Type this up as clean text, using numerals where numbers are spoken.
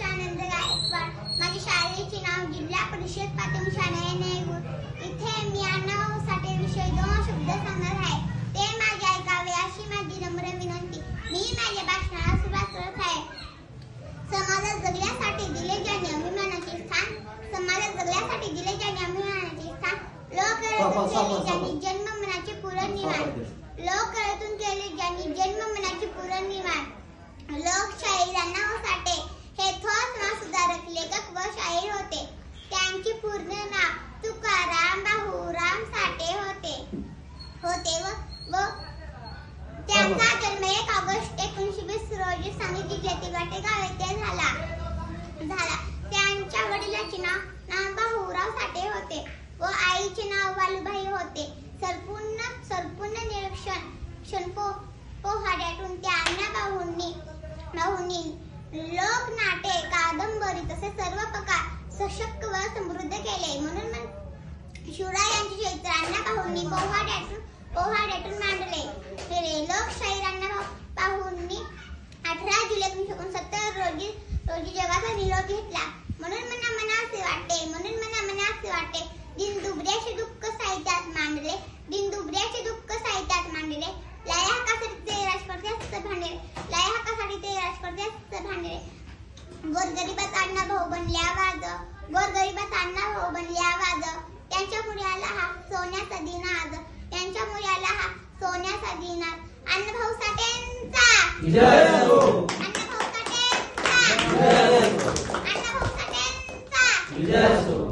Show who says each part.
Speaker 1: आनंद गायकवाड। माझ्या शाळेचे नाव जिल्हा परिषद प्राथमिक शाळा नेहूर। इथे मी अण्णाभाऊ साठे विषयी 2 शब्द सांगणार आहे, ते माझे ऐकावे अशी माझी नम्र विनंती। मी माझ्या भाषणाला सुरुवात करत आहे। समाजात जगण्यासाठी दिले जाणे अभिमानाचे स्थान, समाजात जगण्यासाठी दिले जाणे अभिमानाचे स्थान, लोककलेतून केले जाणे जन्म मनाचे पुनर्निर्माण, लोककलेतून केले जाणे जन्म मनाचे पुनर्निर्माण। लोकशाहीर अण्णाभाऊ साठे हे थोर समाजसुधारक, लेखक व शाहीर होते। त्यांचे पूर्ण नाव तुकाराम बाहुराम साठे होते व त्यांचा जन्म 1 ऑगस्ट 1920 रोजी सांगली जिल्ह्यातील वाटेगाव येथे झाला। त्यांच्या वडिलांचे नाव बाहुराव साठे होते व आईचे नाव वालुबाई होते। संपूर्ण निरीक्षण पोवाड्यातून त्या अण्णाभाऊंनी लोकनाट्ये, कादंबरी तसेच सर्व प्रकार सशक्त व समृद्ध केले। म्हणून शिवरायांचे चरित्र अण्णाभाऊंनी पोवाड्यातून मांडले। लोकशाहीर अण्णाभाऊंनी 18 जुलै 1969 रोजी जगाचा निरोप घेतला। म्हणून मना असे वाटते दिनदुबऱ्याचे दुःख साहित्यात मांडले, लाया हक्कासाठी ते राजकारत्यास भांडले, गोरगरिबाचा अण्णाभाऊ बनले आवाज, त्यांच्या मुलाला हा सोन्याचा दिनार, अण्णाभाऊ साठेंचा
Speaker 2: जय हो।